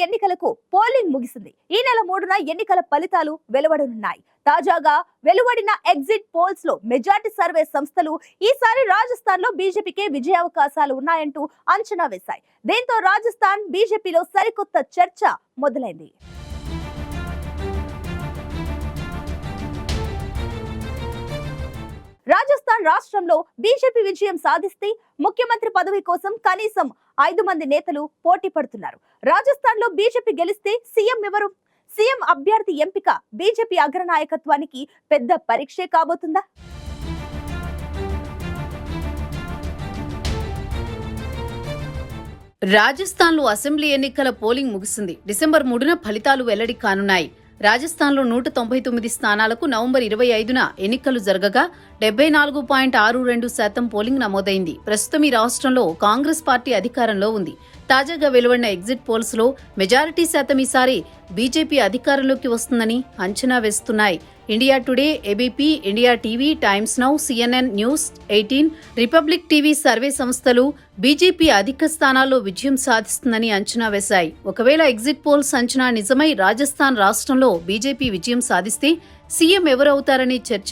ఎన్నికలకు పోలింగ్ ముగిసింది. ఈ నెల 3న ఎన్నికల ఫలితాలు వెలువడనున్నాయి. తాజాగా వెలువడిన ఎగ్జిట్ పోల్స్ లో మెజార్టీ సర్వే సంస్థలు ఈసారి రాజస్థాన్ లో బీజేపీకి విజయావకాశాలు ఉన్నాయంటూ అంచనా వేశాయి. దీంతో రాజస్థాన్ బీజేపీలో సరికొత్త చర్చ మొదలైంది. రాజస్థాన్ రాష్ట్రంలో బీజేపీ విజయం సాధిస్తే ముఖ్యమంత్రి పదవి కోసం కనీసం 5 మంది నేతలు పోటీ పడుతున్నారు. రాజస్థాన్ లో బీజేపీ గెలిస్తే సీఎం ఎవరు? సీఎం అభ్యర్థి ఎంపిక బీజేపీ అగ్రనాయకత్వానికి పెద్ద పరీక్షే కాబోతుందా? రాజస్థాన్లో అసెంబ్లీ ఎన్నికల పోలింగ్ ముగిసింది. డిసెంబర్ 3న ఫలితాలు వెల్లడి కానున్నాయి. రాజస్థాన్లో 199 స్థానాలకు నవంబర్ 25న ఎన్నికలు జరగగా 74.62% పోలింగ్ నమోదైంది. ప్రస్తుతం ఈ రాష్ట్రంలో కాంగ్రెస్ పార్టీ అధికారంలో ఉంది. తాజాగా వెలువడిన ఎగ్జిట్ పోల్స్ లో మెజారిటీ శాతం ఈసారి బీజేపీ అధికారంలోకి వస్తుందని అంచనా వేస్తున్నాయి. India today, ABP, India TV, times now, CNN news 18, republic TV survey సంస్థలు బీజేపీ అధిక స్థానాల్లో విజయం సాధిస్తుందని అంచనా వేశాయి. ఒకవేళ ఎగ్జిట్ పోల్స్ అంచనా నిజమై రాజస్థాన్ రాష్ట్రంలో బీజేపీ విజయం సాధిస్తే సీఎం ఎవరవుతారనే చర్చ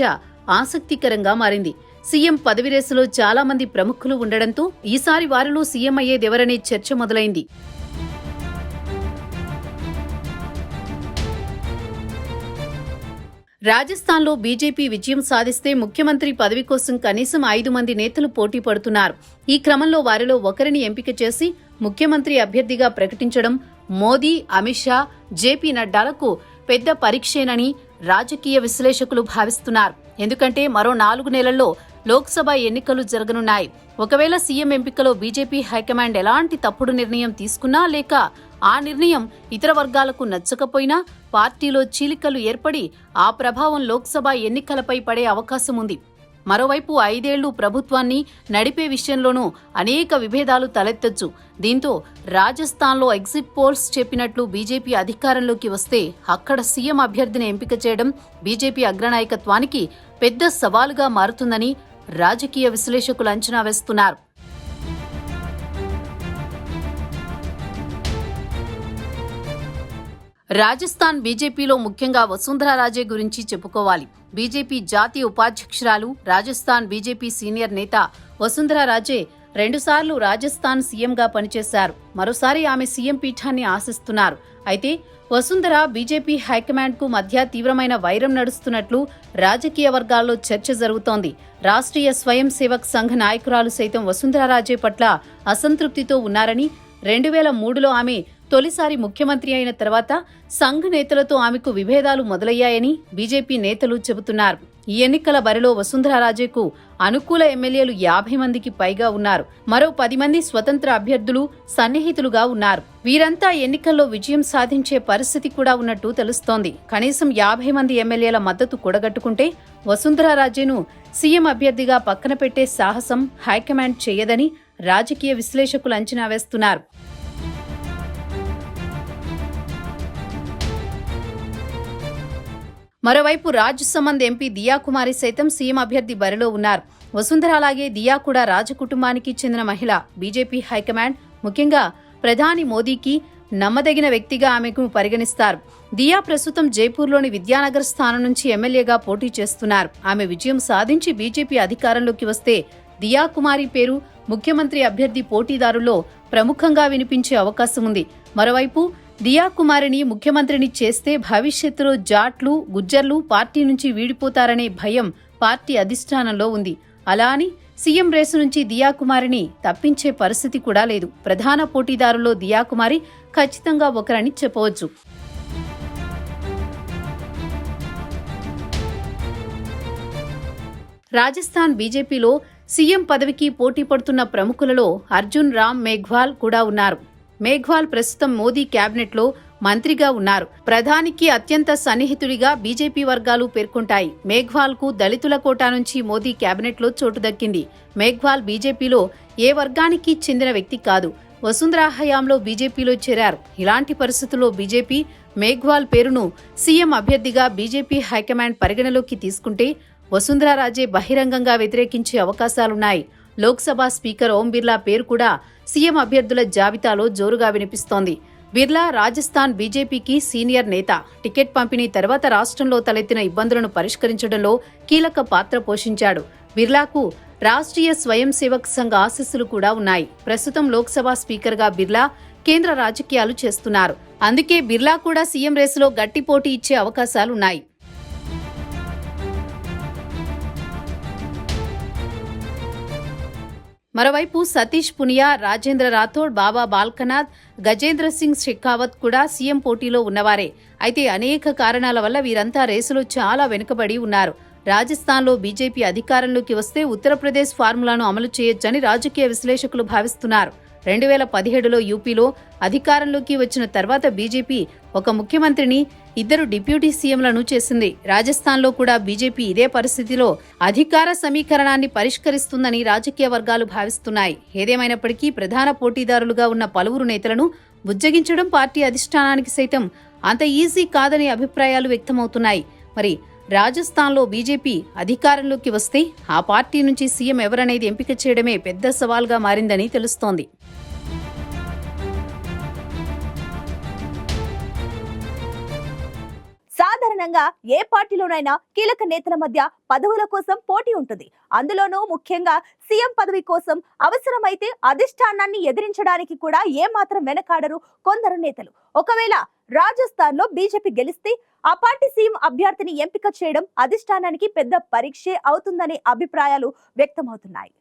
ఆసక్తికరంగా మారింది. సీఎం పదవి రేసులో చాలా మంది ప్రముఖులు ఉండడంతో ఈసారి వారిలో సీఎం అయ్యేదెవరనే చర్చ మొదలైంది. రాజస్థాన్లో బీజేపీ విజయం సాధిస్తే ముఖ్యమంత్రి పదవి కోసం కనీసం 5 మంది నేతలు పోటీ పడుతున్నారు. ఈ క్రమంలో వారిలో ఒకరిని ఎంపిక చేసి ముఖ్యమంత్రి అభ్యర్థిగా ప్రకటించడం మోదీ, అమిత్ షా, జేపీ నడ్డాలకు పెద్ద పరీక్షేనని రాజకీయ విశ్లేషకులు భావిస్తున్నారు. ఎందుకంటే మరో 4 నెలల్లో లోక్సభ ఎన్నికలు జరగనున్నాయి. ఒకవేళ సీఎం ఎంపికలో బీజేపీ హైకమాండ్ ఎలాంటి తప్పుడు నిర్ణయం తీసుకున్నా లేక ఆ నిర్ణయం ఇతర వర్గాలకు నచ్చకపోయినా పార్టీలో చీలికలు ఏర్పడి ఆ ప్రభావం లోక్సభ ఎన్నికలపై పడే అవకాశం ఉంది. మరోవైపు 5 ఏళ్లు ప్రభుత్వాన్ని నడిపే విషయంలోనూ అనేక విభేదాలు తలెత్తొచ్చు. దీంతో రాజస్థాన్లో ఎగ్జిట్ పోల్స్ చెప్పినట్లు బీజేపీ అధికారంలోకి వస్తే అక్కడ సీఎం అభ్యర్థిని ఎంపిక చేయడం బీజేపీ అగ్రనాయకత్వానికి పెద్ద సవాలుగా మారుతుందని రాజకీయ విశ్లేషకులు అంచనా వేస్తున్నారు. రాజస్థాన్ బీజేపీలో ముఖ్యంగా వసుంధరా రాజే గురించి చెప్పుకోవాలి. బీజేపీ జాతీయ ఉపాధ్యక్షురాలు, రాజస్థాన్ బీజేపీ సీనియర్ నేత వసుంధరా రాజే 2 సార్లు రాజస్థాన్ సీఎంగా పనిచేశారు. మరోసారి ఆమె సీఎం పీఠాన్ని ఆశిస్తున్నారు. అయితే వసుంధర, బీజేపీ హైకమాండ్ కు మధ్య తీవ్రమైన వైరం నడుస్తున్నట్లు రాజకీయ వర్గాల్లో చర్చ జరుగుతోంది. రాష్ట్రీయ స్వయం సేవక్ సంఘ్ నాయకురాలు సైతం వసుంధరా రాజే పట్ల అసంతృప్తితో ఉన్నారని, 2003లో ఆమె తొలిసారి ముఖ్యమంత్రి అయిన తర్వాత సంఘ్ నేతలతో ఆమెకు విభేదాలు మొదలయ్యాయని బీజేపీ నేతలు చెబుతున్నారు. ఈ ఎన్నికల బరిలో వసుంధరా రాజేకు అనుకూల ఎమ్మెల్యేలు 50 మందికి పైగా ఉన్నారు. మరో 10 మంది స్వతంత్ర అభ్యర్థులు సన్నిహితులుగా ఉన్నారు. వీరంతా ఎన్నికల్లో విజయం సాధించే పరిస్థితి కూడా ఉన్నట్టు తెలుస్తోంది. కనీసం 50 మంది ఎమ్మెల్యేల మద్దతు కూడగట్టుకుంటే వసుంధరా రాజేను సీఎం అభ్యర్థిగా పక్కన పెట్టే సాహసం హైకమాండ్ చేయదని రాజకీయ విశ్లేషకులు అంచనా వేస్తున్నారు. మరోవైపు రాజ్సమంద్ ఎంపీ దియా కుమారి సైతం సీఎం అభ్యర్థి బరిలో ఉన్నారు. వసుంధర అలాగే దియా కూడా రాజకుటుంబానికి చెందిన మహిళ. బీజేపీ హైకమాండ్, ముఖ్యంగా ప్రధాని మోదీకి నమ్మదగిన వ్యక్తిగా ఆమెకు పరిగణిస్తారు. దియా ప్రస్తుతం జైపూర్లోని విద్యానగర్ స్థానం నుంచి ఎమ్మెల్యేగా పోటీ చేస్తున్నారు. ఆమె విజయం సాధించి బీజేపీ అధికారంలోకి వస్తే దియా కుమారి పేరు ముఖ్యమంత్రి అభ్యర్థి పోటీదారుల్లో ప్రముఖంగా వినిపించే అవకాశం ఉంది. మరోవైపు దియా కుమారిని ముఖ్యమంత్రిని చేస్తే భవిష్యత్తులో జాట్లు, గుజ్జర్లు పార్టీ నుంచి వీడిపోతారనే భయం పార్టీ అధిష్టానంలో ఉంది. అలా అని సీఎం రేసు నుంచి దియా కుమారిని తప్పించే పరిస్థితి కూడా లేదు. ప్రధాన పోటీదారుల్లో దియా కుమారి ఖచ్చితంగా ఒకరని చెప్పవచ్చు. రాజస్థాన్ బీజేపీలో సీఎం పదవికి పోటీ పడుతున్న ప్రముఖులలో అర్జున్ రామ్ మేఘ్వాల్ కూడా ఉన్నారు. మేఘ్వాల్ ప్రస్తుతం మోదీ క్యాబినెట్లో మంత్రిగా ఉన్నారు. ప్రధానికి అత్యంత సన్నిహితుడిగా బీజేపీ వర్గాలు పేర్కొంటాయి. మేఘ్వాల్ కు దళితుల కోటా నుంచి మోదీ క్యాబినెట్లో చోటు దక్కింది. మేఘ్వాల్ బీజేపీలో ఏ వర్గానికి చెందిన వ్యక్తి కాదు. వసుంధరా హయాంలో బీజేపీలో చేరారు. ఇలాంటి పరిస్థితుల్లో బీజేపీ మేఘ్వాల్ పేరును సీఎం అభ్యర్థిగా బీజేపీ హైకమాండ్ పరిగణలోకి తీసుకుంటే వసుంధరా రాజే బహిరంగంగా వ్యతిరేకించే అవకాశాలున్నాయి. లోక్సభ స్పీకర్ ఓం బిర్లా పేరు కూడా సీఎం అభ్యర్థుల జాబితాలో జోరుగా వినిపిస్తోంది. బిర్లా రాజస్థాన్ బీజేపీకి సీనియర్ నేత. టికెట్ పంపిణీ తర్వాత రాష్ట్రంలో తలెత్తిన ఇబ్బందులను పరిష్కరించడంలో కీలక పాత్ర పోషించాడు. బిర్లాకు రాష్ట్రీయ స్వయం సేవక్ సంఘ్ ఆశీస్సులు కూడా ఉన్నాయి. ప్రస్తుతం లోక్సభ స్పీకర్గా బిర్లా కేంద్ర రాజకీయాలు చేస్తున్నారు. అందుకే బిర్లా కూడా సీఎం రేసులో గట్టి పోటీ ఇచ్చే అవకాశాలున్నాయి. మరోవైపు సతీష్ పునియా, రాజేంద్ర రాథోడ్, బాబా బాల్కనాథ్, గజేంద్ర సింగ్ షెకావత్ కూడా సీఎం పోటీలో ఉన్నవారే. అయితే అనేక కారణాల వల్ల వీరంతా రేసులో చాలా వెనుకబడి ఉన్నారు. రాజస్థాన్లో బీజేపీ అధికారంలోకి వస్తే ఉత్తరప్రదేశ్ ఫార్ములాను అమలు చేయొచ్చని రాజకీయ విశ్లేషకులు భావిస్తున్నారు. 2017లో యూపీలో అధికారంలోకి వచ్చిన తర్వాత బీజేపీ ఒక ముఖ్యమంత్రిని, 2 డిప్యూటీ సీఎంలను చేసింది. రాజస్థాన్లో కూడా బీజేపీ ఇదే పరిస్థితిలో అధికార సమీకరణాన్ని పరిష్కరిస్తుందని రాజకీయ వర్గాలు భావిస్తున్నాయి. ఏదేమైనప్పటికీ ప్రధాన పోటీదారులుగా ఉన్న పలువురు నేతలను బుజ్జగించడం పార్టీ అధిష్టానానికి సైతం అంత ఈజీ కాదనే అభిప్రాయాలు వ్యక్తమవుతున్నాయి. మరి రాజస్థాన్లో బీజేపీ అధికారంలోకి వస్తే ఆ పార్టీ నుంచి సీఎం ఎవరనేది ఎంపిక చేయడమే పెద్ద సవాల్గా మారిందని తెలుస్తోంది. సాధారణంగా ఏ పార్టీలోనైనా కీలక నేతల మధ్య పదవుల కోసం పోటీ ఉంటుంది. అందులోనూ ముఖ్యంగా సీఎం పదవి కోసం అవసరమైతే అధిష్టానాన్ని ఎదిరించడానికి కూడా ఏమాత్రం వెనకాడరు కొందరు నేతలు. ఒకవేళ రాజస్థాన్ లో బీజేపీ గెలిస్తే ఆ పార్టీ సీఎం అభ్యర్థిని ఎంపిక చేయడం అధిష్టానానికి పెద్ద పరీక్షే అవుతుందనే అభిప్రాయాలు వ్యక్తమవుతున్నాయి.